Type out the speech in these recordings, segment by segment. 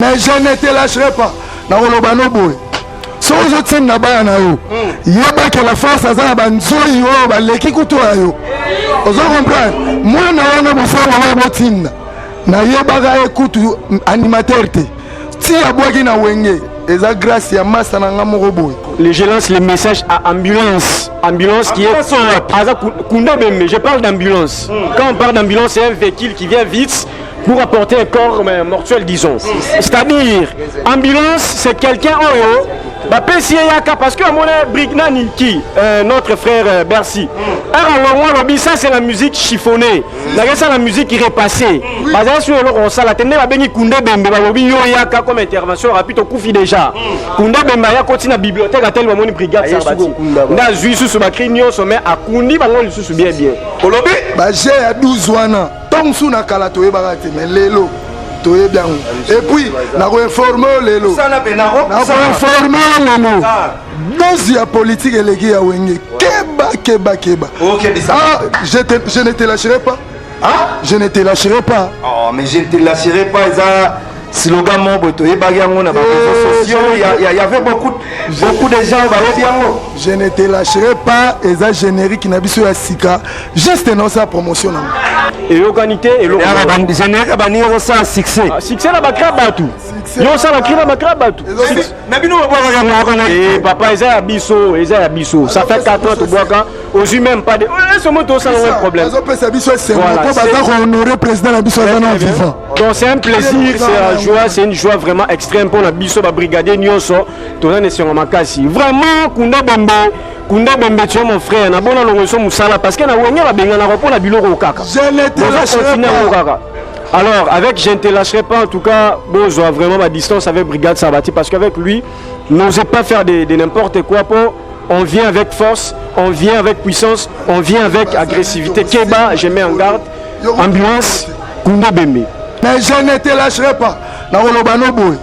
Mais je ne te lâcherai pas. Dans le banoboy. Si vous êtes na ba na yo, yeba que la force azana banzoi yo ba leki kutoa yo. Ozo comprendre. Moi na wana bofo wa botinda. Na yeba ga ekutu animateur te. Ti abwaki na wenge. Eza grâce ya massa na ngamoko boy. Je lance le message à ambulance. Ambulance qui est Kounda Bembe. Je parle d'ambulance. Quand on parle d'ambulance, c'est un véhicule qui vient vite pour apporter un corps mortuel, disons. C'est-à-dire, ambulance, c'est quelqu'un en haut. Parce que mon Brignani, qui notre frère Bercy, ça c'est la musique chiffonnée. C'est la musique qui est repassée. Comme intervention rapide au Koufi déjà. Kounda Bemba continue la bibliothèque à tel moment une brigade Sarbati. On a joué sous ma crinion, sommet à Koundi, on sous bien bien. J'ai à 12 ans. Tant sous na kalato e barate mais lelo to e bien. Et puis na ko informer lelo. Na ko informer lelo. Dosia politique elegi ya wenge. Keba. Ah, je ne te lâcherai pas. Ah, je ne te lâcherai pas. Oh, mais je ne te lâcherai pas. Ça, slogan mon boto et bagarre na réseaux sociaux. Il y avait beaucoup de gens je ne te lâcherai pas. Et ça générique na biso ya sika. Juste non sa promotion. Et l'organité et l'organité. Générique bani on ça succès. Succès la bakra batu. Yo ça la kira bakra batu. Mais bino et papa Eza Bisso. Ça fait 4 ans to boka. Aux humains pas de. Ce moto ça un problème. Donc c'est un plaisir, c'est la joie, c'est une joie vraiment extrême pour la Bisso ba brigadier Nyonso. Tona ne sera makasi. Vraiment Kounda Bembe tu es mon frère. Na bona longoso musala parce que na wenya ba benga na repos na biloko kaka. Je ne te lâcherai pas. Alors, avec je ne te lâcherai pas, en tout cas, bon, je vraiment ma distance avec Brigade Sarbati parce qu'avec lui, n'osez pas faire de n'importe quoi. On vient avec force, on vient avec puissance, on vient avec agressivité. Keba, je mets en garde. Ambulance, Kounda Bembe. Mais je ne te lâcherai pas. Na olobano boy.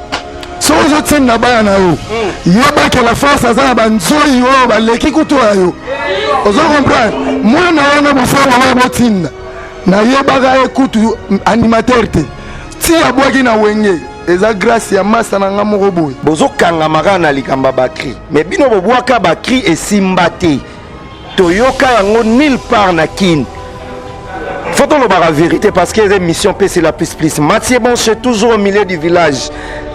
Si vous êtes na ba na yo, yeba que la force azana banzoi yo ba leki kutoa yo. Ozo comprendre. Moi na wana bofo wa botinda. Na yeba ekutu animateur te. Ti abwaki na wenge. Eza grâce ya massa na ngamoko boy. Bozo kanga magana likamba bakri. Mais bino bobwaka bakri et simbate. Toyoka yango nulle part na kin. Faut on le la vérité parce que les missions P c'est la plus. Mathieu Bonche est toujours au milieu du village.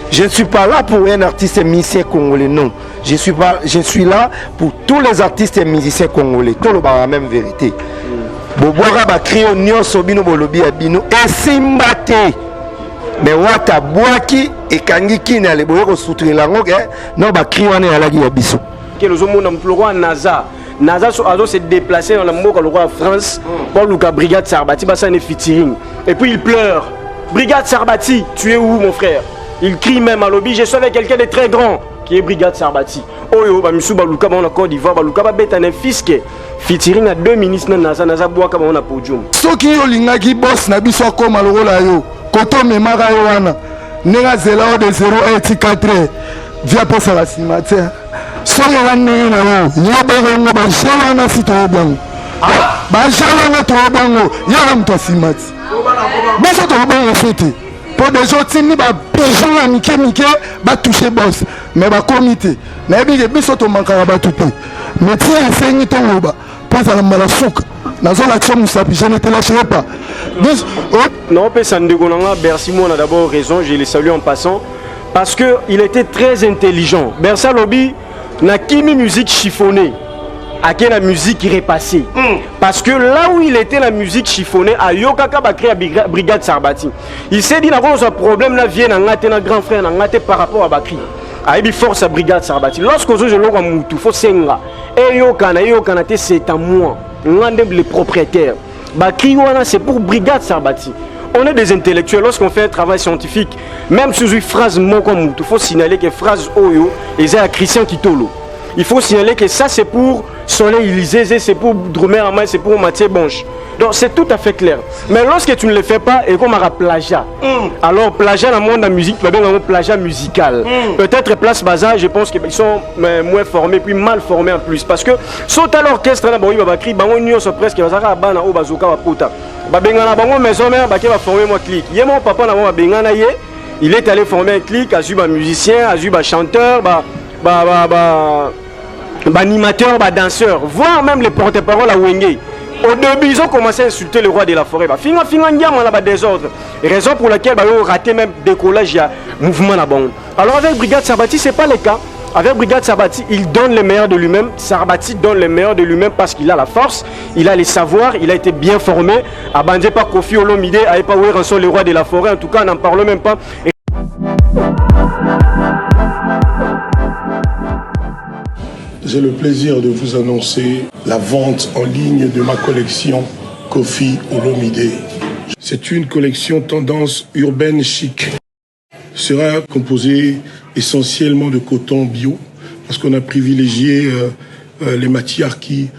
Je ne suis pas là pour un artiste et musicien congolais, non. Je suis là pour tous les artistes et musiciens congolais. Tout le la même vérité. Boboara bakri o nyonso bino bolobi abino esimbate. Mais wata boaki et kangi kina le boyoko soutenir lango ke non bakri wana ya lagi ya biso. Que les hommes n'ont roi NASA s'est déplacé dans la le roi France pour le Brigade Sarbati, bah ça n'est featuring. Et puis il pleure. Brigade Sarbati, tu es où mon frère? Il crie même à lobby, je suis avec quelqu'un de très grand qui est Brigade Sarbati. Oh yo, bah Missou Balouka, on a Côte d'Ivoire, Balouka, bah bête un fisc. Featuring à 2 ministres NASA bois comme on a podium. Ce qui est l'ingagi boss n'a pas soit comme alors là yo. Koto memara yo wana. Nega zela de 0,4 via pour ça la cimetière. So ya nena yo. Ya ba ba shala na sito bango. Ba shala na to bango. Ya mto cimetière. Ba to bango fete. Pour des gens qui ba besoin à Mickey ba toucher boss mais ba comité na bi biso to mankara ba tout mais tiens enseigne ton oba pas à la malasuka na zone action musapi je ne te lâcherai pas. Non Pessandegonanga Bercy moi on a d'abord raison, je les salue en passant parce que il était très intelligent. Bercy lobby na kimi musique chiffonnée. À quelle la musique qui est passée. Parce que là où il était la musique chiffonnée, à Yokaka va créer la Brigade Sarbati. Il s'est dit que un problème là vient un grand frère par rapport à Bakri. Il force la Brigade Sarbati. Lorsque je l'ai dit, il faut senga. Et Yokana c'est à moi. On est les propriétaires. Bakri c'est pour Brigade Sarbati. On est des intellectuels. Lorsqu'on fait un travail scientifique, même sur une phrase il faut signaler que phrase Oyo et à Christian Kitolo. Il faut signaler que ça c'est pour Soleil Élysée, c'est pour Dromer Amay, c'est pour Mathieu Bonche. Donc c'est tout à fait clair. Mais lorsque tu ne le fais pas, et comme un plagiat. Alors plagiat dans le monde de la musique, tu vas bien dans le plagiat musical. Peut-être place Bazar, je pense qu'ils sont moins formés, puis mal formés en plus. Parce que saut à l'orchestre, il va crier, il va presque, il va faire un bazoka, il va faire un maison, il va former mon clic. Il y a mon papa, il va il est allé former un clic, a eu un musicien, a eu un chanteur, animateur, danseur, voire même les porte-parole à Wenge. Au début, ils ont commencé à insulter le roi de la forêt. Finga désordre. Raison pour laquelle ils ont raté même décollage, il y a mouvement là-bas. Alors avec Brigade Sabati, ce n'est pas le cas. Avec Brigade Sabati, il donne le meilleur de lui-même. Sabati donne le meilleur de lui-même parce qu'il a la force, il a les savoirs, il a été bien formé. Abandé par Kofi Olomide, Aïpa Ouéranson, le roi de la forêt. En tout cas, on n'en parle même pas. J'ai le plaisir de vous annoncer la vente en ligne de ma collection Kofi Olomide. C'est une collection tendance urbaine chic. Sera composée essentiellement de coton bio parce qu'on a privilégié les matières qui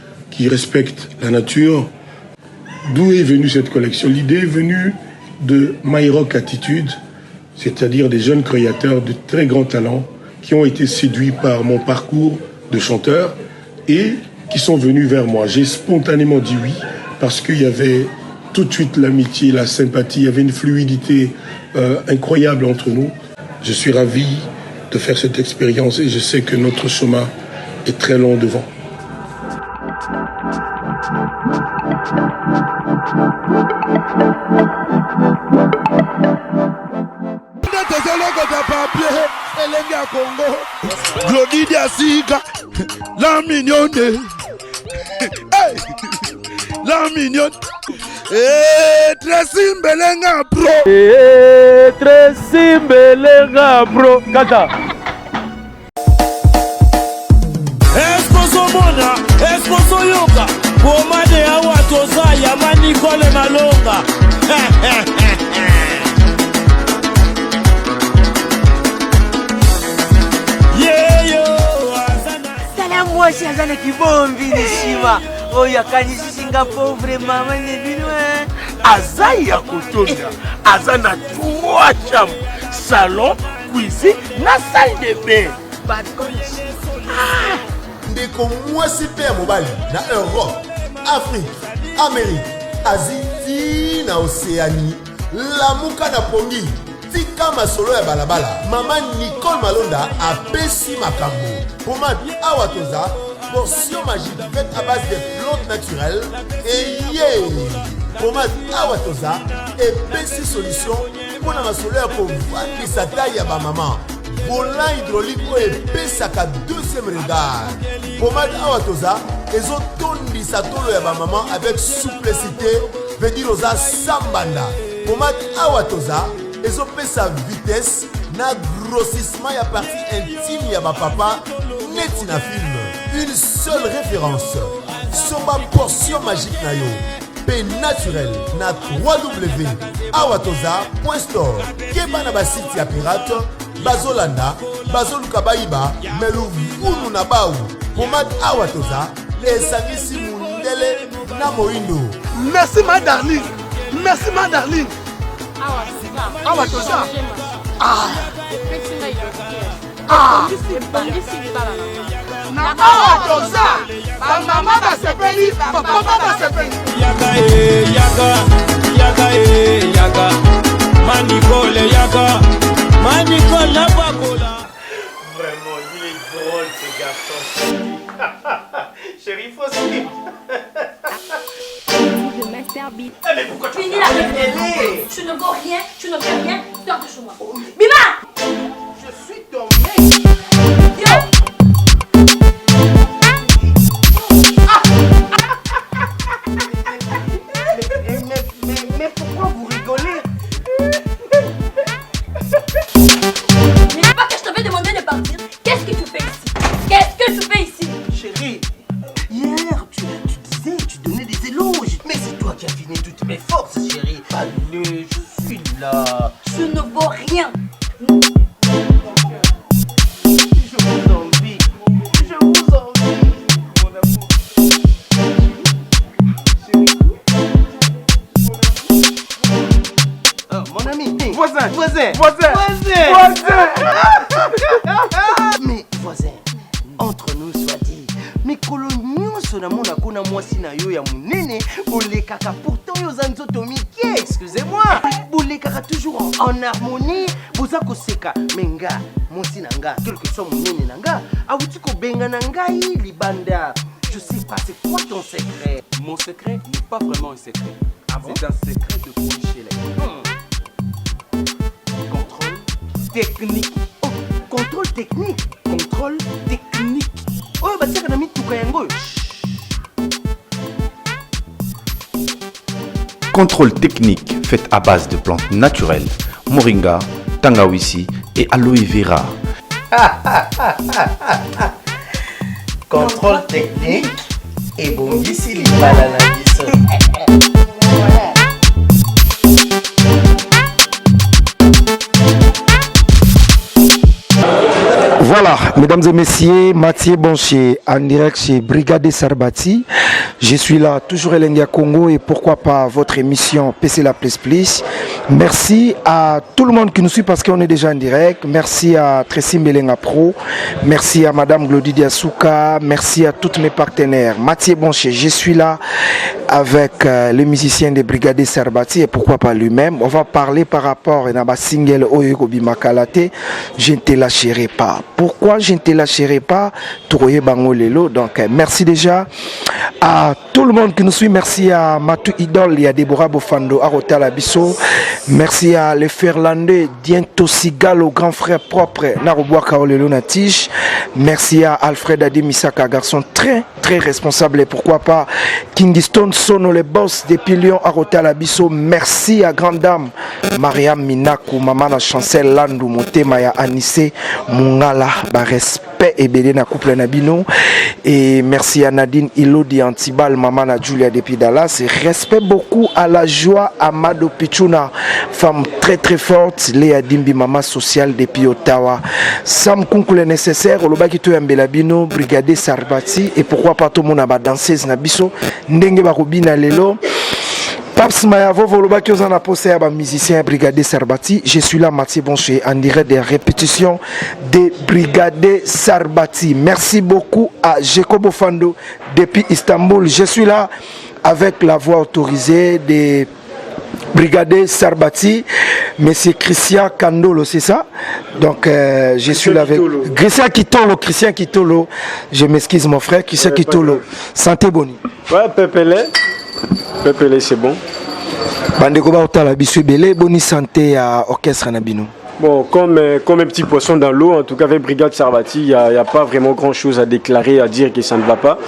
respectent la nature. D'où est venue cette collection? L'idée est venue de My Rock Attitude, c'est-à-dire des jeunes créateurs de très grands talents qui ont été séduits par mon parcours de chanteur et qui sont venus vers moi. J'ai spontanément dit oui parce qu'il y avait tout de suite l'amitié, la sympathie, il y avait une fluidité incroyable entre nous. Je suis ravi de faire cette expérience et je sais que notre chemin est très long devant. Glody Diasiga, la mignonne, hey, la mignonne, Tracy Mbelenga bro, Tracy Mbelenga bro, kata. Esposo mona, esposo yoka, pomade awa toza yamani kole malonga. Moi si azana kibombi nishima oya kanisi Singapore vraiment mane binwe Azaya kotonda azana 3 chambres, salon, cuisine na salle de bain. bad condition. Ndeko mwasi pe ya mobali na Europe, Afrique, Amérique, Asie na Océanie, lamuka na pongi tika masolo ya balabala. Mama Nicole Malonda apesi makambo. Pomade Awatoza, portion magique faite à base de plantes naturelles et pomade Awatoza épaissie solution pour la masolo ya kovandisa taille ya ba maman. Volant hydraulique epesaka deuxième regard. Pomade Awatoza ezotondisa tolo ya ba maman avec souplicité, veut dire oza sambanda. Pomade Awatoza ezopesa vitesse na grossissement ya partie intime ya ba papa neti na film. Une seule référence, Soba portion magique na yo, P naturel na www.awatoza.store. Keba na ba site ya pirate, bazolanda, bazoluka baiba, melu vunu na bau. Pomade Awatoza, esangisi mundele na moindo. Merci ma darling, merci ma darling. Awatoza. Na Awatoza, ba mama ba sepeli, ba papa ba sepeli. Yaga, Manicole la bakola. Vraiment, il est drôle ce garçon. Chérie, faut suivre. Mais pourquoi tu finis la réunion? Tu ne vaux rien, tu ne fais rien, sors de chez moi. Bima! Je suis ton mec. Yo! Mais pourquoi vous rigolez? Mais pas que je t'avais demandé de partir. Qu'est-ce que tu fais ici? Qu'est-ce que tu fais ici? Chérie, hier tu disais, tu donnais des éloges. Mais c'est toi qui as fini toutes mes forces, chérie. Allez, je suis là. Tu ne vaux rien. Je vous envie. Je vous envie. Mon amour. Chérie. Oh, mon ami. Voisin. Mais voisin, entre nous soit dit, mais kolonyo sonamona kuna mwasi na yo ya munene Boulé Kaka, pourtant Yozanzo Tomiki, excusez-moi. Boulé Kaka toujours en harmonie. Bozako Seka, Menga, Monsi Nanga, quel que soit mon nene Nanga. Awutiko Benga Nangai, Libanda. Je sais pas, c'est quoi ton secret? Mon secret n'est pas vraiment un secret. C'est un secret de Pouchelek. Contrôle technique. Oh, contrôle technique. Contrôle technique. Oh, bah tiens, on a mis tout Kayango. Contrôle technique fait à base de plantes naturelles, moringa, tangawisi et aloe vera. Contrôle technique et bon ici les bananes. Voilà, mesdames et messieurs, Mathieu Bonché en direct chez Brigade Sarbati. Je suis là, toujours Elenga Congo et pourquoi pas votre émission PC La Place Plus. Merci à tout le monde qui nous suit parce qu'on est déjà en direct. Merci à Tracy Melenga Pro. Merci à Madame Glody Diasuka. Merci à tous mes partenaires. Mathieu Bonché, je suis là avec le musicien de Brigade Sarbati et pourquoi pas lui-même. On va parler par rapport à ma single Oyekobi Makalate. Je ne te lâcherai pas. Pourquoi je ne te lâcherai pas? Touroye Bangolelo. Donc merci déjà à tout le monde qui nous suit. Merci à Matou Idol et à Deborah Bofando, à Rotal Abisso. Merci à les Ferlandais, Diento Sigal, au grand frère propre, Naroboa Kaolelo Natich. Merci à Alfred Ademisaka, garçon très responsable et pourquoi pas Kingston Sono, le boss des Pilions à Rotal Abisso. Merci à grande dame Mariam Minaku, maman Chancel Landou, Motema ya Anissé, Mungala, ba respect et bédé na couple Nabino. Et merci à Nadine Ilodi Antibal, maman na Julia depuis Dallas. Et respect beaucoup à la joie Amado Pichuna, femme très forte, Léa Dimbi, maman sociale depuis Ottawa. Sam Kunkule nécessaire, Olobaki to Yambelabino, Brigade Sarbati. Et pourquoi pas tout le monde a danseuse Nabiso, Ndenge Barubina Lelo. Paps Mayavo, Volobaki Ozana Posé, musicien Brigade Sarbati. Je suis là, Mathieu Bonché, en direct des répétitions de Brigade Sarbati. Merci beaucoup à Jacobo Fando depuis Istanbul. Je suis là avec la voix autorisée de Brigade Sarbati, Monsieur Christian Kandolo, c'est ça? Donc je suis là avec Christian Kitolo. Je m'excuse mon frère, Christian Kitolo. Santé Boni. Ouais, Pépélé, c'est bon. Bandeko Baotala Bissou Belé, bonne santé à Orchestre Nabino. Bon, comme un petit poisson dans l'eau, en tout cas avec Brigade Sarbati, il n'y a pas vraiment grand chose à déclarer, à dire que ça ne va pas.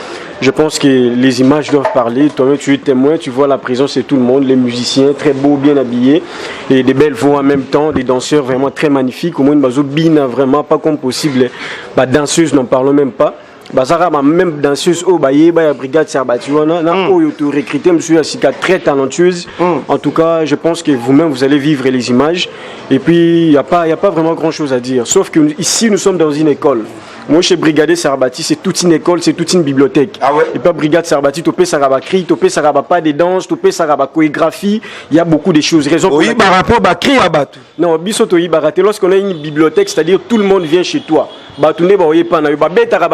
Je pense que les images doivent parler. Toi-même, tu es témoin, tu vois la présence de tout le monde, les musiciens très beaux, bien habillés, et des belles voix en même temps, des danseurs vraiment très magnifiques. Au moins, Bina vraiment pas comme possible. Danseuse, n'en parlons même pas. Bazara même danseuse au Baye, Brigade Sarbati, recruté, monsieur Asika très talentueuse. En tout cas, je pense que vous-même vous allez vivre les images. Et puis il n'y a pas vraiment grand chose à dire. Sauf que ici nous sommes dans une école. Moi chez Brigade Sarbati, c'est toute une école, c'est toute une bibliothèque. Ah ouais. Et pas Brigade Sarbati, topé Saraba cri, topé Saraba pas des danses, topé Saraba chorégraphie. Il y a beaucoup de choses. Raison pour laquelle... Non, bisoto barate. Lorsqu'on a une bibliothèque, c'est-à-dire tout le monde vient chez toi.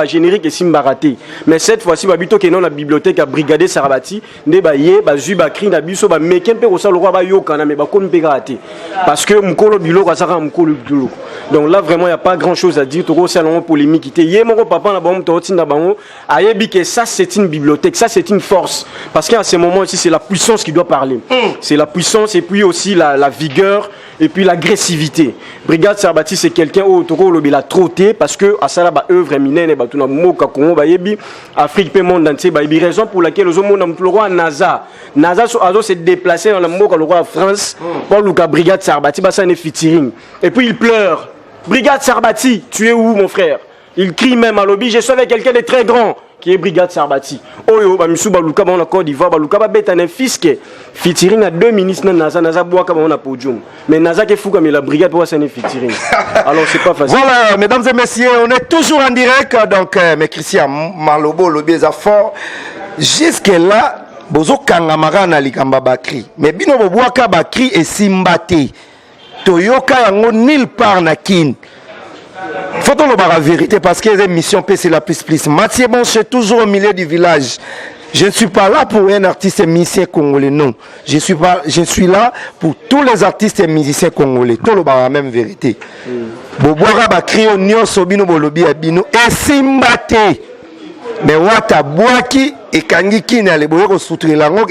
Générique et simbaraté. Mais cette fois-ci, babito que non la bibliothèque à Brigade Sarbati, ne ba ye ba zu ba cri na biso ba mekempe ko sa le roi ba yo kana me ba ko mpegaraté. Parce que mkolo bilo ko saka mkolo bilo. Donc là vraiment il y a pas grand-chose à dire. Toko salon polémique té yé mon papa na bam to tinda bango ayebi que ça c'est une bibliothèque, ça c'est une force parce qu'à ce moment aussi c'est la puissance qui doit parler. C'est la puissance et puis aussi la vigueur et puis l'agressivité. Brigade Sarbati c'est quelqu'un où toko lobi la trotté parce que à ça là ba œuvre minene ba tuna moka Congo ba yebi Afrique pe monde entier ba yebi raison pour laquelle aux monde le roi NASA azo s'est déplacé dans le moka le roi France pour le Brigade Sarbati ba ça ne featuring et puis il pleure. Brigade Sarbati, tu es où mon frère? Il crie même à lobby, je suis avec quelqu'un de très grand qui est Brigade Sarbati. Oyo ba misu ba luka ba na Côte d'Ivoire ba luka ba beta na fiske featuring à 2 ministres na NASA bois comme on a podium. Mais NASA qui fou comme la brigade pour ça ne featuring. Alors c'est pas facile. Voilà, mesdames et messieurs, on est toujours en direct donc mais Christian Malobo lobby est fort. Jusque là bozo kangamara na likamba bakri. Mais bino boboaka bakri et simbate. Toyoka yango nulle part na kin. Faut-on le la vérité parce que les émissions PC La Plus. Mathieu Bonché toujours au milieu du village. Je ne suis pas là pour un artiste et musicien congolais, non. Je suis là pour tous les artistes et musiciens congolais. Tout le la même vérité. Boboara ba crio nyonso bino bolobi ya bino esimbate. Mais wata boaki et kangi kine ale boyo ko soutenir ngo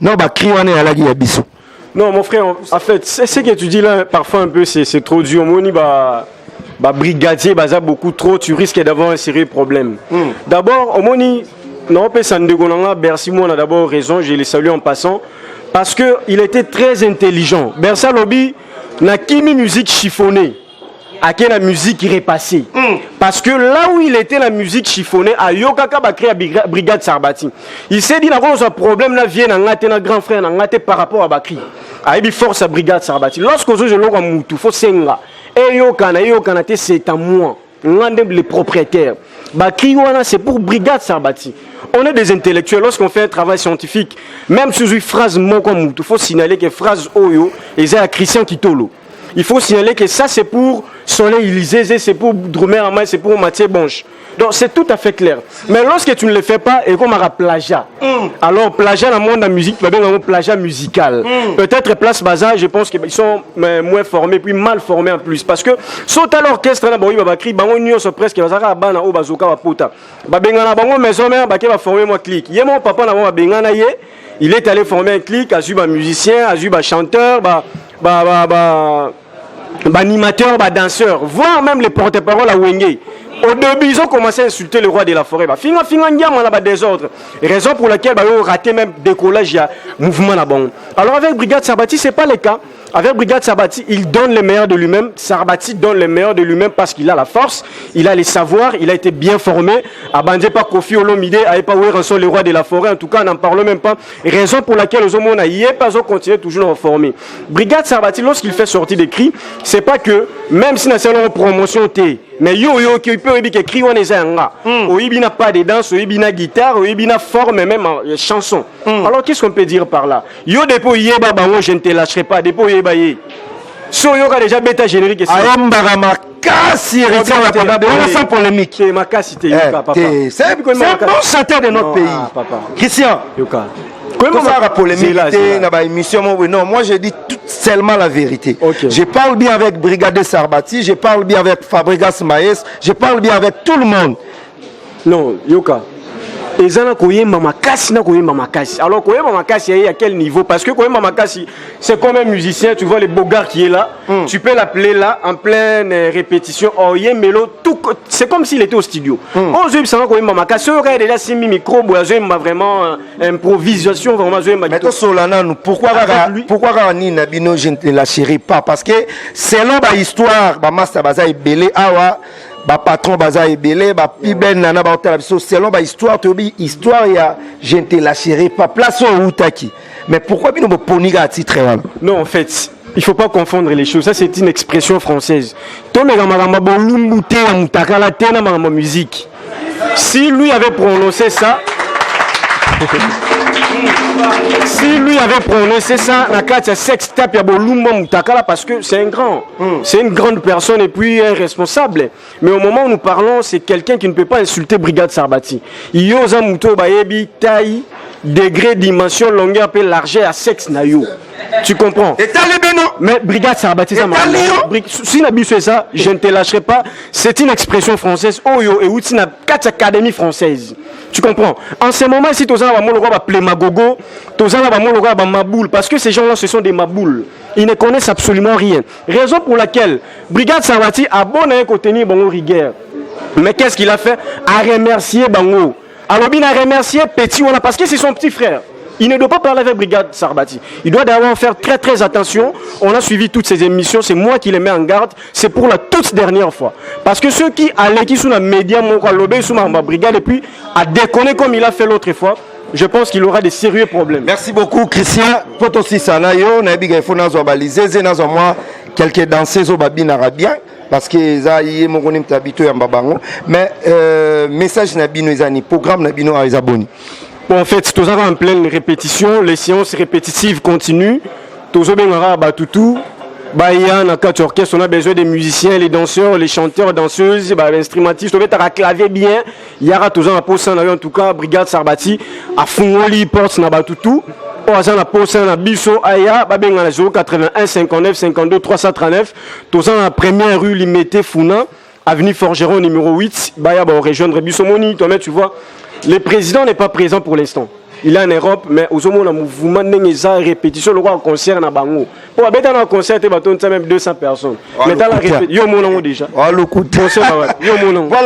non ba crio ane alagi ya biso. Non mon frère, en fait, c'est ce que tu dis là parfois un peu c'est trop dur. Moni brigadier baza beaucoup trop, tu risques d'avoir un sérieux problème. D'abord, Omoni non, Bercy, moi, on a d'abord raison, je les salue en passant, parce qu'il était très intelligent. Bercy Lobby n'a qu'une musique chiffonnée, à quelle la musique repassée. Parce que là où il était, la musique chiffonnée, à Yokaka va créer la brigade Sarbati. Il s'est dit, un problème là vient un grand frère par rapport à Bakri. Il force la brigade Sarbati. Lorsque je l'ai dit, il faut senga. Et Yokana, c'est à moi. Les propriétaires. Bakri, c'est pour brigade Sarbati. On est des intellectuels lorsqu'on fait un travail scientifique. Même sous une phrase il faut signaler que phrase Oyo est à Christian Kitolo. Il faut signaler que ça c'est pour Soleil Élysée, c'est pour Drumer Amay, c'est pour Mathieu Bonche. Donc c'est tout à fait clair. Mais lorsque tu ne le fais pas, et comme un plagiat. Alors plagiat dans le monde de la musique, tu vas bien un plagiat musical. Peut-être Place Baza, je pense qu'ils sont moins formés, puis mal formés en plus. Parce que saut à l'orchestre, là, il va crier, il va presque, il va bana au bazooka va pota. Bengana bango maison mère, va former moi clic. Yé mon papa n'a pas bengana yé, il est allé former un clic, azuba musicien, azuba chanteur, animateur, danseur, voire même les porte-parole à Wenge. Au début, ils ont commencé à insulter le roi de la forêt. Finga désordre. Raison pour laquelle ils ont raté même décollage, il y a mouvement là-bas. Alors avec Brigade Sarbati, ce n'est pas le cas. Avec Brigade Sarbati, il donne le meilleur de lui-même. Sarbati donne le meilleur de lui-même parce qu'il a la force, il a les savoirs, il a été bien formé. Abandé par Kofi Olomide, Aïpa Ouéranson, le roi de la forêt. En tout cas, on n'en parle même pas. Raison pour laquelle les hommes ont continué toujours à former. Brigade Sarbati, lorsqu'il fait sortir des cris, c'est pas que, même si nous avons une promotion, mais qui peut écrire on est un gars. Il n'a pas de danse, il n'a guitare, il n'a forme même chanson. Alors qu'est-ce qu'on peut dire par là? Yo depo yeba je ne te lâcherai pas depo yeba ye. So yo déjà bêta générique ça. Ayambara makasi héritier sans polémique. C'est makasi te yoka papa. C'est un bon chanteur de notre pays. Christian yoka. Comment ça la polémique dans la émission? Non, moi je dis seulement la vérité. Je parle bien avec Brigade Sarbati, je parle bien avec Fabregas Maes, je parle bien avec tout le monde. Non, Yoka. Alors Koyema Makasi à quel niveau? Parce que Koyema Makasi c'est comme un musicien, tu vois le Bogart qui est là, tu peux l'appeler là en pleine répétition, c'est comme s'il était au studio. Koyema Makasi aurait déjà 6 micros, vraiment improvisation vraiment. Mais Solana, pourquoi Nina Bino je ne la chéris pas? Parce que selon l'histoire, Master Baza est belé awa. Patron baza ebele piben nana ba otala biso selon histoire histoire ya je ne te lâcherai pas place au utaki. Mais pourquoi bino poniga titre là? Non, en fait il faut pas confondre les choses. Ça c'est une expression française. Musique. Si lui avait prononcé ça Nakatia sex tape ya bolumba mutakala parce que c'est un grand, c'est une grande personne et puis un responsable. Mais au moment où nous parlons, c'est quelqu'un qui ne peut pas insulter Brigade Sarbati. Yoza muto bayebi taille, degré, dimension, longueur, peu largeur à sexe nayo. Tu comprends? Mais Brigade Sarbati, ça m'a si Nabi fait ça, je ne te lâcherai pas. C'est une expression française. Oyo et outi na 4 académies françaises. Tu comprends? En ce moment, si tu as un roi plémagogo, tu as un roi maboule, parce que ces gens-là, ce sont des maboules. Ils ne connaissent absolument rien. Raison pour laquelle Brigade Sarbati a bon à tenir Bango rigueur. Mais qu'est-ce qu'il a fait? A remercier Bango. Alors, il a remercié Petit, parce que c'est son petit frère. Il ne doit pas parler avec Brigade Sarbati. Il doit d'abord faire très très attention. On a suivi toutes ces émissions. C'est moi qui les mets en garde. C'est pour la toute dernière fois. Parce que ceux qui allaient, qui sont dans les médias, sous ma brigade, et puis à déconner comme il a fait l'autre fois, je pense qu'il aura des sérieux problèmes. Merci beaucoup, Christian. Toi aussi, Sanayo, il faut nous baliser. Quelques danseuses au babine arabien. Parce que ça y est mon habitué en babango. Mais message nabino izani, programme nabino a abonnés. Bon, en fait, tous en pleine répétition, les séances répétitives continuent. Tous au Bengara Batutu, Baïa, na quatre orchestres, on a besoin des musiciens, les danseurs, les chanteurs, danseuses, bah, l'instrumentiste. On va être clavier bien. Il y aura toujours un poste en tout cas, Brigade Sarbati, à Fungoli, Porte, Nabatutu. On a un poste en Bisso, Aya, Babenga, 081 59 52 339. Tous en la première rue Limité Founa, avenue Forgeron numéro 8. Baya, bah, rejoindre Bissomoni. Toi, tu vois, le président n'est pas présent pour l'instant. Il est en Europe, mais aux hommes, un mouvement de répétition, le roi en concert na bango. Pour avoir un concert, il y a même 200 personnes. Mais dans la répétition, il y a mon nom déjà. Voilà,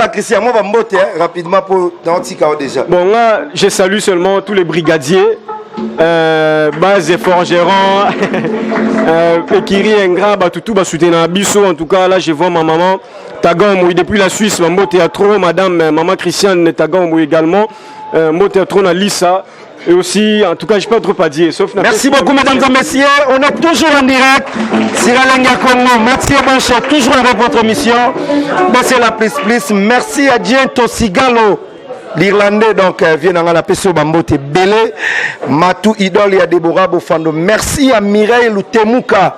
Christian, moi, je vais me rapidement pour Nantika déjà. Bon, là, je salue seulement tous les brigadiers, base et forgerons, Pekiri, Engra, Batutu, Basutena, Bisso. En tout cas, là, je vois ma maman, Tagan, depuis la Suisse, Mambo Théâtre, madame, maman Christiane, Tagan, également, Mambo Théâtre, Lisa. Et aussi, en tout cas, je ne peux trop pas dire. Sauf merci beaucoup, mesdames et messieurs. On est toujours en direct. Siralenga Congo, Mathieu Banchet, toujours avec votre émission. C'est la plus. Merci à Dien Tosigalo, l'Irlandais, donc, vient dans la PSO Bambote Belé. Matou Idol et à Deborah Bofando. Merci à Mireille Lutemuka.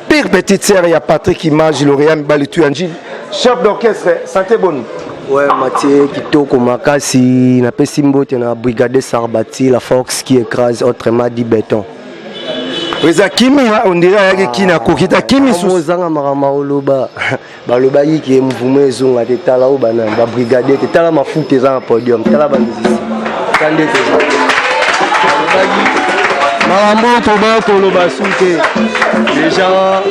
Pire petite sœur, il y a Patrick Image, Lauréat Balitu Angie. Chef d'orchestre, santé bonne. Ouais, Mathieu Kitoko Makasi, na Pessimbo, na Brigade Sarbati, la force qui écrase autrement dit béton. Kimi, on dirait qu'il n'a pas de Kimi. Mozanga Maramaoloba, Baloba qui est mouvement zone à Tetala ou Banan, la Brigade, Tetala ma fout tes ans podium, Tetala Bandisi. Tandé Maramo Toba Toloba Soute, déjà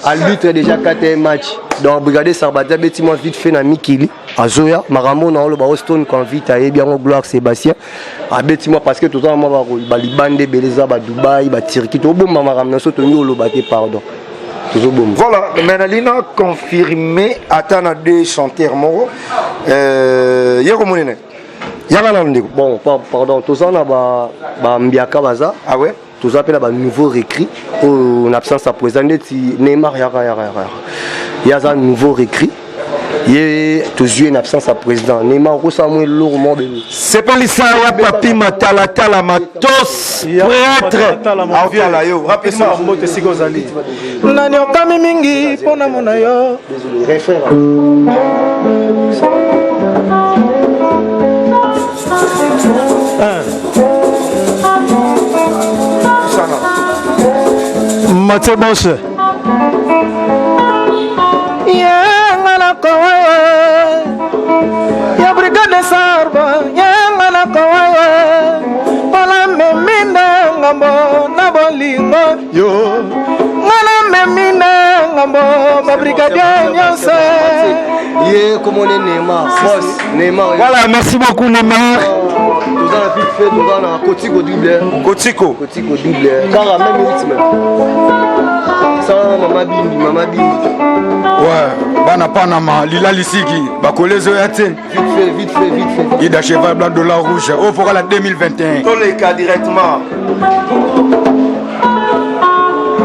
à lutte déjà 4 matchs. Donc Brigade Sarbati, bêtiment vite fait na Mikili. Azoya, Maramo na Oloba Austin convite à bien au gloire Sébastien. A bêtiment parce que tout le temps, ba Libande, Beleza, ba Dubaï, ba Turquie, tout bon Maram na soto ni Oloba pardon. Toujours bon. Voilà, Menalina confirmé attend deux chanteurs moraux. Yego Monene. Yagala ndeko. Bon, pardon, tout ça na ba Mbiaka Baza. Ah ouais. Tout ça appelle un nouveau récrit en absence à présenter Neymar il y a un nouveau récrit. Il y a toujours une absence à président. Neymar ressemble lourdement béni. C'est pas l'Israël, papi matala tala matos prêtre. Aviala yo rapidement. Nani okami mingi pona mona yo. Désolé, Mathieu Banchet. Yangana kawaye, ya Brigade Sarba. Yangana kawaye, pala memina ngambo na bolingo yo. Ngana memina ngambo ma Brigade nyose. Yé comme on est Neymar, boss Neymar. Voilà, merci beaucoup Neymar. Tout ça vite fait, tout ça na Kotiko double. Kotiko double. Car à même rythme. Ça mama bindi. Ouais, bana Panama, Lila Lisiki, Bakolezo Yatin. Vite fait. Ida cheval blanc de la rouge, au fera la 2021. Tous les cas directement.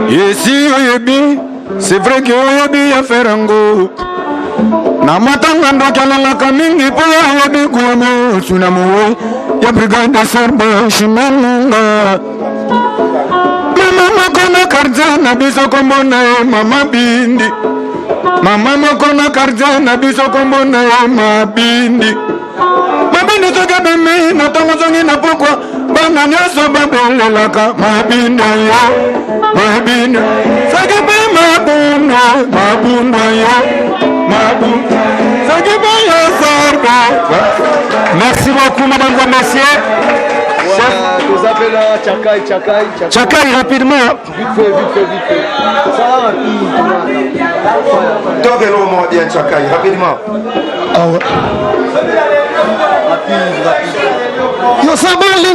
Et si Oyebi, c'est vrai que Oyebi a fait un go. Namatanga ndokala la kamingi pala Oyebi kuyamo sunamuwe. Ya Brigade Sarba shimenga. Mama makona karjana biso kombona mama bindi. Mama makona karjana biso kombona mabindi. Mabindi toka bemi na tongo zongi na pokwa. Bana nyoso babele laka mabindi yo. Mabindi. Sakipe mabunda yo. Mabunda. Sakipe yo Sarba. Merci beaucoup mesdames et messieurs. Vous appelez là Tchakai rapidement. Vite fait. Ça va rapide. Tant que l'homme dit Tchakai rapidement. Ah ouais. Rapide. Yo sabali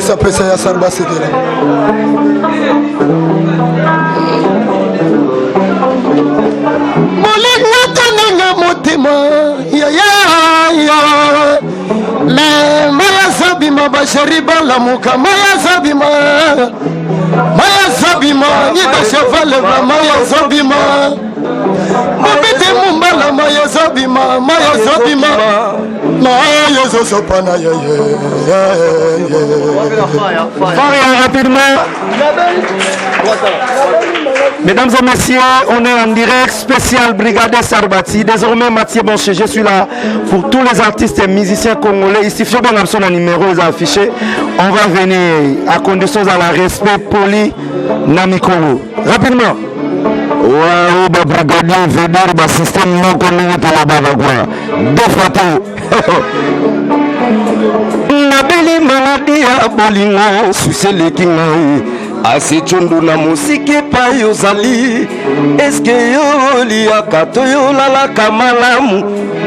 na pesa ya Sarba Sekera. Me maya sabima bashariba la muka maya sabima ida cheval maya sabima mabete mumbala maya zobima maya zobima maya zosopana Faria rapidement. Mesdames et messieurs, on est en direct spécial Brigade Sarbati. Désormais, Mathieu Bonché, je suis là pour tous les artistes et musiciens congolais. Ici, Fio Bengamson, un numéro est affiché. On va venir à condition à la respect poli Namikolo. Rapidement. Waouh, bah brigadier, venir, bah système non connu pour la Bavagua. Deux photos. Nabeli maladie à Bolingo, sucer les kingai. Asechundu na musiki pa yozali. Eske yo liaka toyo lala kamalamu.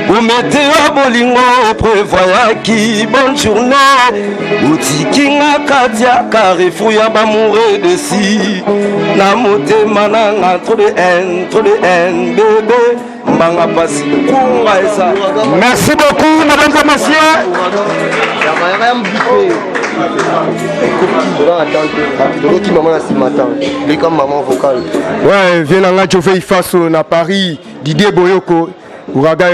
Umete wa Bolingo prévoyaki. Bonne journée. Utikinga katia Carrefour ya bamouré de si. Na mote mananga trop de haine, bébé. Merci beaucoup, mesdames et messieurs. Ouais, viens là, tu fais face à Paris, Didier Boyoko, Ouraga.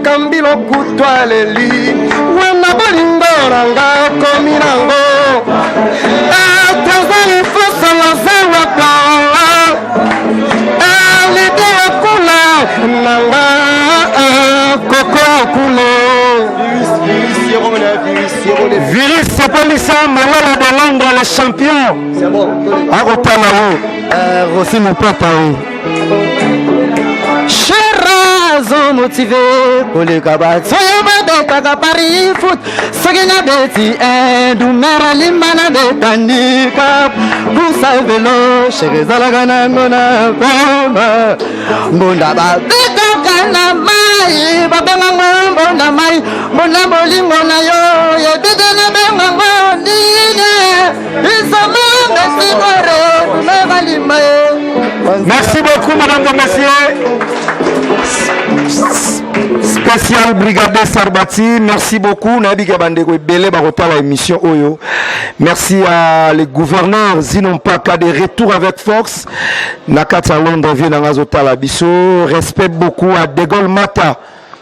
Kambilo kutwa leli wana bolindoranga kominango atazali fosa la zawa pa alide kula nanga koko kule Virus c'est pas ça malala de Londres les champions. C'est bon. Akotala wo. Rossi mon papa Raison motivé pour les cabats. Soyez Paris foot. Sagina Betty et Doumera Limana de Tanika. Pour sa vélo, chez Zalagana Mona Bama. Mondaba, Bekana Mai, Babama Bonamai, Bonaboli Monayo, Yedena Bema Nina, Isama Messimore, Navalimae. Merci beaucoup, madame et messieurs. Spécial Brigade Sarbati, merci beaucoup. Merci à les gouverneurs Zinompaka de retour avec force. Nakata Londres vient dans Azota Labiso. Respect beaucoup à De Gaulle Mata.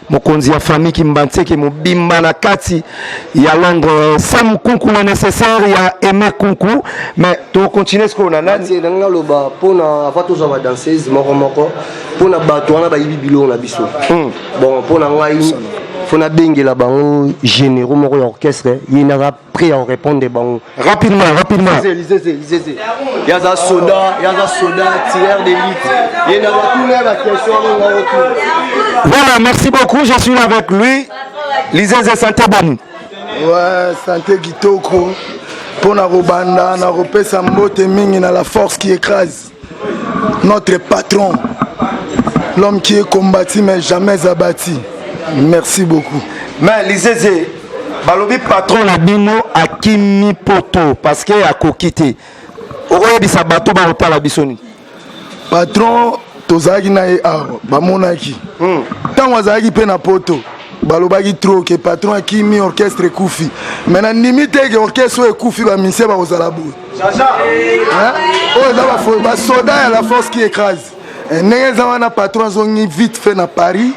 Mokonzi ya famille qui mbante qui mobimba na kati ya Londres Sam Kunku na nécessaire ya Aimé Kunku mais to continuer ce qu'on a nati nanga loba pona afato za ba danseuse moko pona bato wana ba yibi bilo na biso bon pona ngai fona bengela bango généraux moko orchestre yina va prêt à répondre bango rapidement lisez yaza soda tireur d'élite yina va tous les questions bango retour. Voilà, merci beaucoup, je suis là avec lui. Lisez santé bonne. Ouais, santé Kitoko. Pour na robanda, na repesa mbote mingi na la force qui écrase. Notre patron. L'homme qui est combattu mais jamais abattu. Merci beaucoup. Mais lisez, balobi patron na bino akimi poto parce que a kokité. Okoye bisa bato ba otala bisoni. Patron tozaki na ye awa bamonaki ntango azalaki mpe na poto balobaki tro ke patron akimi orchestre ekufi me na ndimi te ke orchestre oyo ekufi bamisie bakozala boye oyo eza basoda ya la force qui écrase ndenge eza wana patron azongi vite fait na Paris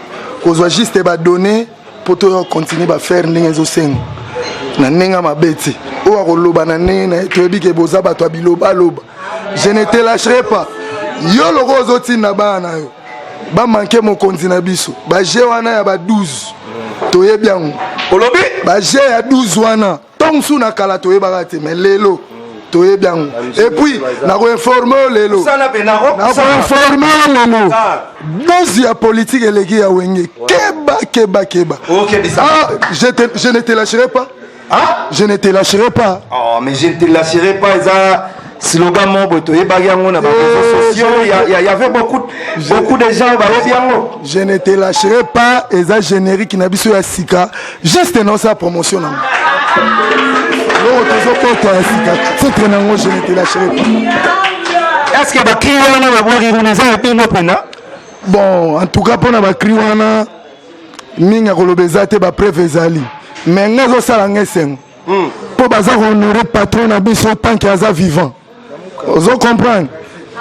kozwa juste badonné poto oyo continue bafaire ndenge ezosenga na ndenge ya mabe te oyo akoloba na ndenge na ye toyebi ke boza bato ya bilobaloba je ne te lâcherai pas. Yo loko ozotinda bana yo ba manke mokonzi na biso ba je wana ya ba 12 toyebi yango olobi ba je ya 12 wana tongsu na kala toyebaka te mais lelo toyebi yango et puis na ko informer lelo na ko informer lelo dosi ya politique eleki ya wenge keba je ne te lâcherai pas. Je ne te lâcherai pas. Oh mais je ne te lâcherai pas ça. slogan Mobo, tu es bagarre na réseaux sociaux, il y avait beaucoup de gens qui je ne te lâcherai pas, et ça générique n'a pas ya sika, juste non sa promotion. Je ne te lâcherai pas. Est-ce que va crier bon, en tout cas, pour la criwana, minga kolobeza te ba preuve ezali. Mais ngazo sala ngesen. Pour baza honorer patron na biso tant qu'il est vivant. Vous comprenez?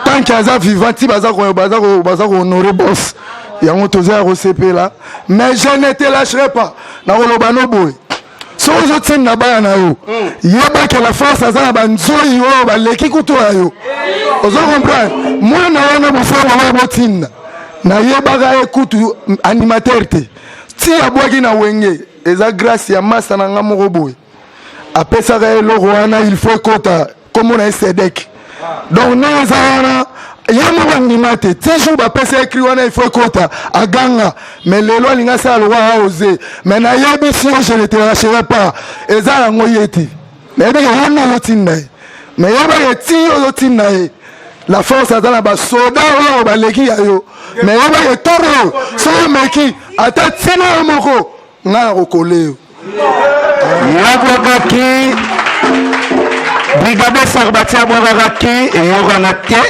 Tant qu'il est vivant, ti baza honorer boss. Yango toza RCP là. Mais je ne te lâcherai pas. Na kolobano boy. So zo tsin na ba na yo. Yeba que la force azana banzoi yo ba leki kuto yo. Vous comprenez? Moi na wana bofala na botinda. Na yebaka ekutu animateur te ti abwaki na wenge eza grâce ya masa na nga moko boye apesaka eloko wana il faut ekota komo na esedek donc naza wana ye moko andima te ti jour bapesa ekri wana il faut ekota aganga mais lelo alingi asala lokwa aose mais nayebi si je ne te lâcherai pas eza yango ye te nayebeke wana ozotinda ye mais yebaka ti ozotinda ye la force à la base soda ou baleki yo mais on va toro so meki ata tsena moko nga kokole yabwakaki brigade Sarbatia bwakaki et yoranate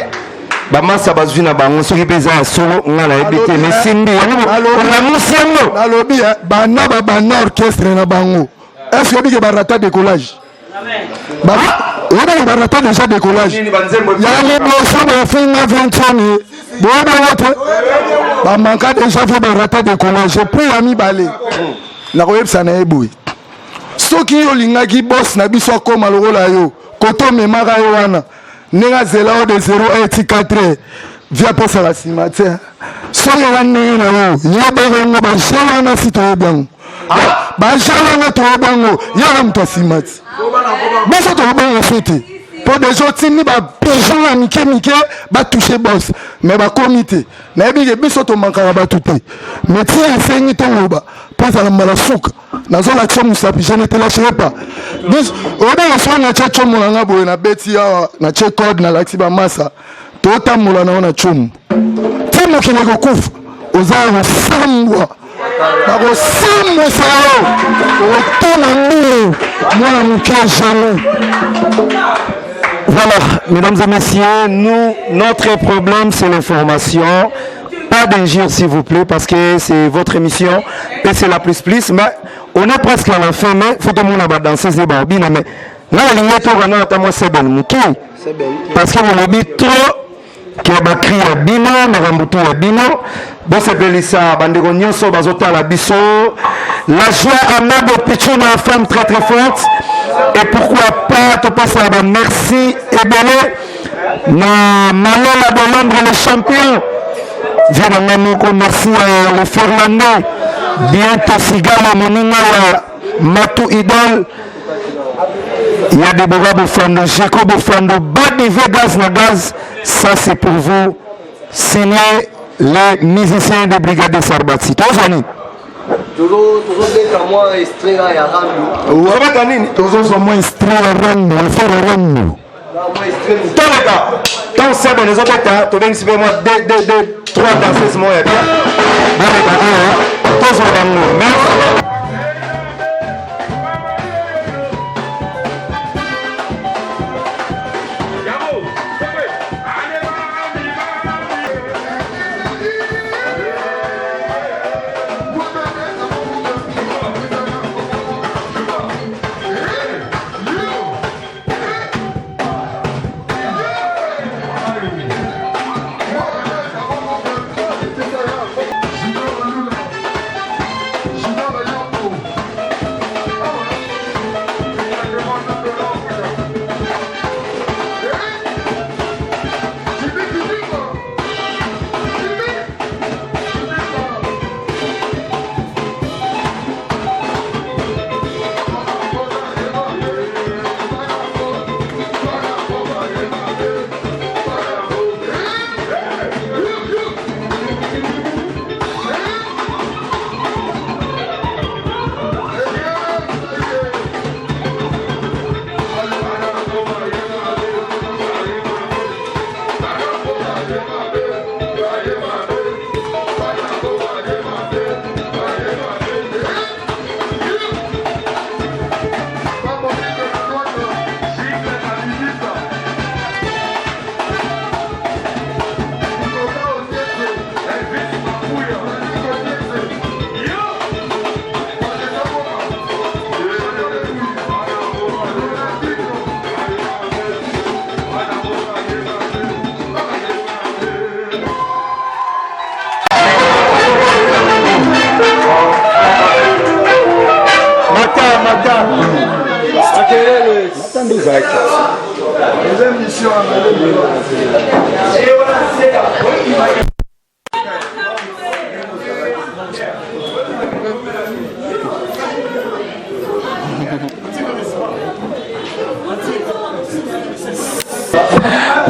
bamasa bazwi na bango soki peza ya solo nga na ebite mais simbi na musiango nalobi bana bana orchestre na bango est-ce que bike barata décollage on a raté déjà décollage. Il y a les blessures de la fin de 20 ans. Bon, manque déjà fait raté décollage. J'ai pris ami balé. La web ça n'a pas ce qui est linga qui boss na biso comme le rôle yo. Koto me mara yo wana. Nenga zela de 084 via posa la cimetière. So ya nena yo. Ya ba ngo ba shala na sito bien. Ba shala na to bango. Ya mta cimetière. Mais ça doit bien fêter. Pour des gens qui gens à Mickey va toucher boss. Mais va comité. Mais bien que to manquera pas tout. Mais tiens enseigne ton oba. Pas à la malasouk. Dans la chambre ça je ne te lâcherai pas. Donc on a soit na chacho mulanga boy na beti ya na check code na laxiba massa. Tota mulana na chum. Timo kile kokufa. Ozao sambwa. Voilà, mesdames et messieurs, notre problème c'est l'information. Pas d'injure s'il vous plaît, parce que c'est votre émission et c'est la plus. Mais on est presque à la fin, mais il faut que nous avons dansé ces barbines. Mais là, on est c'est bon, parce que vous l'avez trop. Qui a bakri ya bino na rambutu ya bino bo sepelisa bandeko nyonso bazota la biso la joie Amado Pichuna, femme très très forte et pourquoi pas te passer à merci et belé na Malola de Londres le champion vient merci à le Fernandais bientôt Sigala Moninga Matou Idol. Il y a des Boga Bofando, Jacob Bofando, Badi Vegas Nagaz. Ça c'est pour vous. Signé les musiciens de Brigade de Sarbati. Toujours moi extrait là ya Randu. Vous avez gagné. Toujours moi extrait à Randu, on fait le Randu. Tous les gars, tant c'est bon, les autres tu viens ici moi 3 danseuses moi et bien. Toujours Randu. Merci. Junior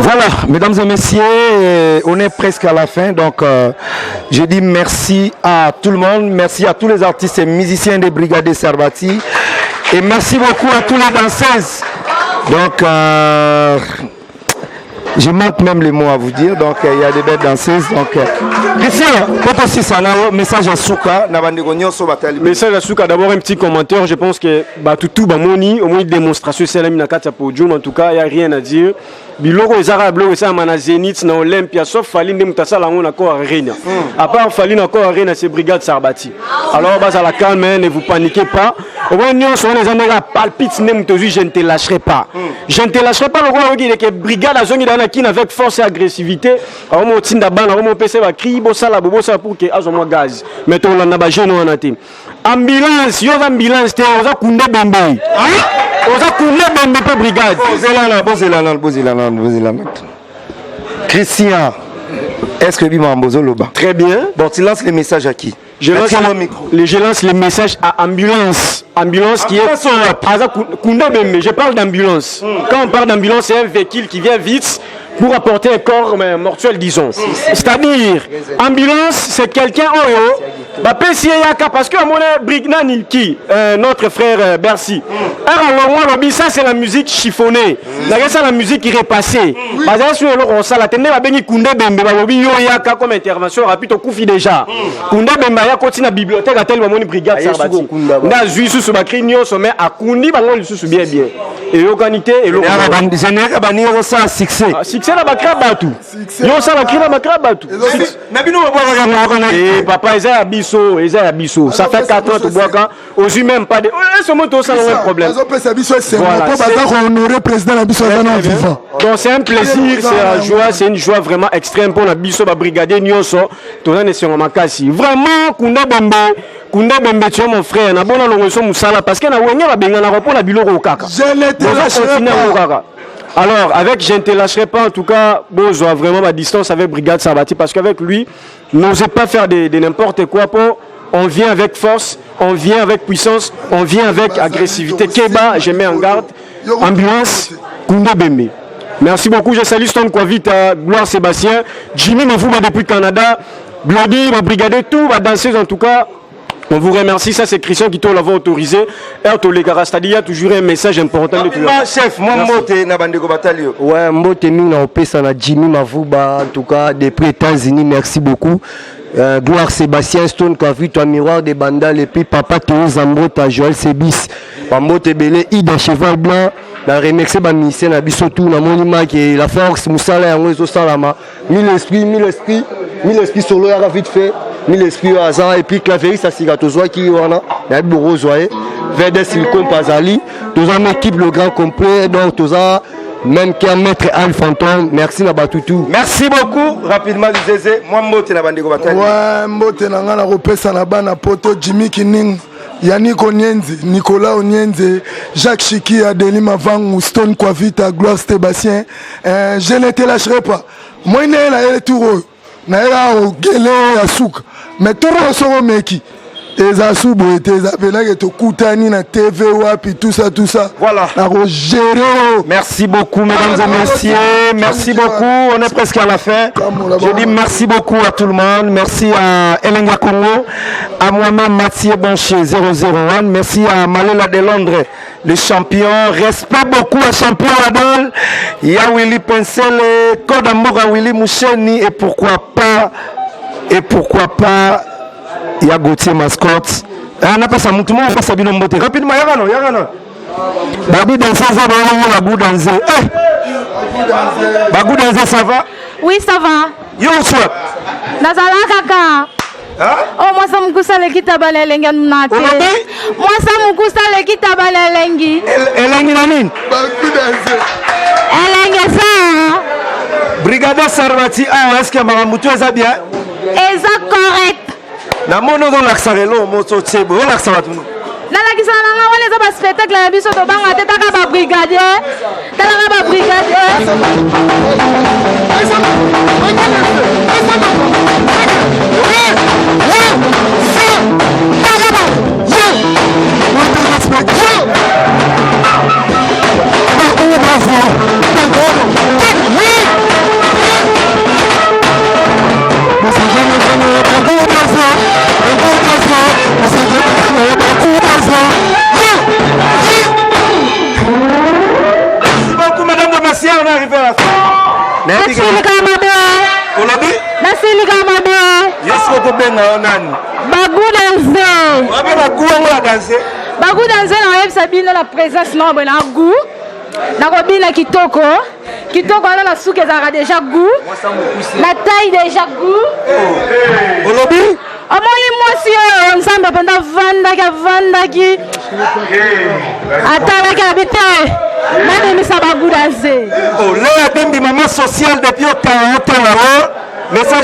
Voilà, mesdames et messieurs, on est presque à la fin, donc je dis merci à tout le monde, merci à tous les artistes et musiciens des Brigades Sarbati, et merci beaucoup à tous les danseuses. Donc, je manque même les mots à vous dire, donc il y a des belles danseuses. Donc, Christian, peut aussi ça, message à Souka, message à Souka, d'abord un petit commentaire, je pense que tout Bamoni, au moins une démonstration, c'est la Minakata podium, en tout cas, il n'y a rien à dire. Biloko ezara bloko ça mana Zénith na Olympia sauf Fali ndemutasa lango na ko arena. À part Fali na ko arena c'est Brigade Sarbati. Alors bas à la calme, ne vous paniquez pas. Au moins nous on les amènera palpite nemutozu, je ne te lâcherai pas. Je ne te lâcherai pas le roi qui est brigade à zone dans qui avec force et agressivité. Alors mo tinda bana, mo pese ba cri bo sala bobo ça pour que azomo gaz. Mais on na ba jeune on até. Ambulance, yo ambulance te oza kunde bembe. Oza kunde bembe pe brigade. Christian, est-ce que Bima Mbozo Loba? Très bien. Bon, tu lances les messages à qui? Je lance les messages à ambulance. Ambulance qui est... Je parle d'ambulance. Quand on parle d'ambulance, c'est un véhicule qui vient vite pour apporter un corps mortuel, disons. C'est-à-dire, ambulance, c'est quelqu'un parce que mon Brignani qui notre frère Bercy. Ça c'est la musique chiffonnée. C'est la musique qui est repassée. Comme intervention rapide au Koufi déjà. Kunda Bemba ya koti na bibliothèque à tel moment brigade Sarbati. Na zui sous bakri nyo sommet à Kundi bango lisusu bien bien. Et l'organité et le général bani ça succès. Succès la bakra batu. Yo ça la kira bakra batu. Na bino ba et papa Eza Abisso, ça fait 4 ans to bois quand aux même pas de ce moto ça un problème. Donc c'est un plaisir, c'est la joie, c'est une joie vraiment extrême pour la biso ba brigadier Nyonso, tourner sur Makasi. Vraiment Kunda Bembe tu es mon frère, na bona longoso musala parce que na wenya ba benga na repos la biloko kaka. Alors, avec je ne te lâcherai pas, en tout cas, Bozo a vraiment ma distance avec Brigade Sarbati parce qu'avec lui, n'osez pas faire de n'importe quoi. On vient avec force, on vient avec puissance, on vient avec agressivité. Keba, je mets en garde. Ambulance, Kounda Bembe. Merci beaucoup, je salue Stone Kwavita, Gloire Sébastien, Jimmy Mafouba depuis Canada, Bloody, ma brigade, tout, ma danseuse en tout cas. On vous remercie, ça c'est Christian qui te l'avait autorisé. Il y a toujours un message important de tout. Chef, moi Mbote na bandeko batalio. Ouais, Mbote mina opesa na Jimmy Mavouba en tout cas depuis États-Unis, merci beaucoup. Gloire Sébastien Stone Kavi, toi miroir des bandales et puis papa Théo Zambota Joël Sebis. Mbote Belé Ida Cheval Blanc. La remercier ba ministère na biso tout na monima qui la force musala yango ezo salama. Mille esprits solo ya vite fait. Mille esprits hasard et puis claverie ça sigatozoa qui wana na bureau zoé verde silicon pazali tous en équipe le grand complet donc tous même qu'un maître Al Fantôme merci na batutu merci beaucoup rapidement Zézé moi Mbote na bandeko batali ouais Mbote na ngana kopesa na bana poto Jimmy Kining Yannick Onyenze, Nicolas Onyenze, Jacques Chiki, Adélie Mavang, Stone Kwavita, Gloire Sébastien. Je ne te lâcherai pas. Moi, je suis tout au Gélé à Souk. Mais tout le monde est meki. Et à Souk, ils appellent que Koutani na TV, puis tout ça. Voilà. Merci beaucoup, mesdames et messieurs. Merci beaucoup. On est presque à la fin. Je dis merci beaucoup à tout le monde. Merci à Elenga Congo, à moi-même Mathieu Boncher 001. Merci à Malela de Londres, le champion. Respect beaucoup à champion Adol. Il y a Willy Pincel, Kodamora Willy Moucheni et pourquoi pas, il y a Gauthier Mascotte. On a pas ça, tout le monde a pas ça bien Mbote. Rapidement, Yagano. Babou Danza, Babou Danza. Babou Danza, ça va? Oui, ça va. Yo, soit. Nazala kaka. Oh, moi, ça me couche à l'équipe à Balelengi. Moi, ça me couche à l'équipe à Balelengi. Elengi Namine. Babou Danza. Elengi ça. Brigade Sarbati, est-ce que Maramoutou est bien? Est correct. Na mono dans l'accent, l'eau, mon sauté, bon l'accent à tout. Na la kisana na wale za spectacle na biso tobanga te taka ba brigadier talaka ba brigadier Merci beaucoup, Madame de Massia, on est arrivé à la fin. Merci, Bagou danse na oyebisa bino la présence na bona goût nakobina kitoko wana na suki ezalaka déjà goût la taille déjà goût olobi omoni mwasi oyo nzambe mpenza avandaki atalaki abi te namemisa bagou danse leo atembi mama social depuis 40 ans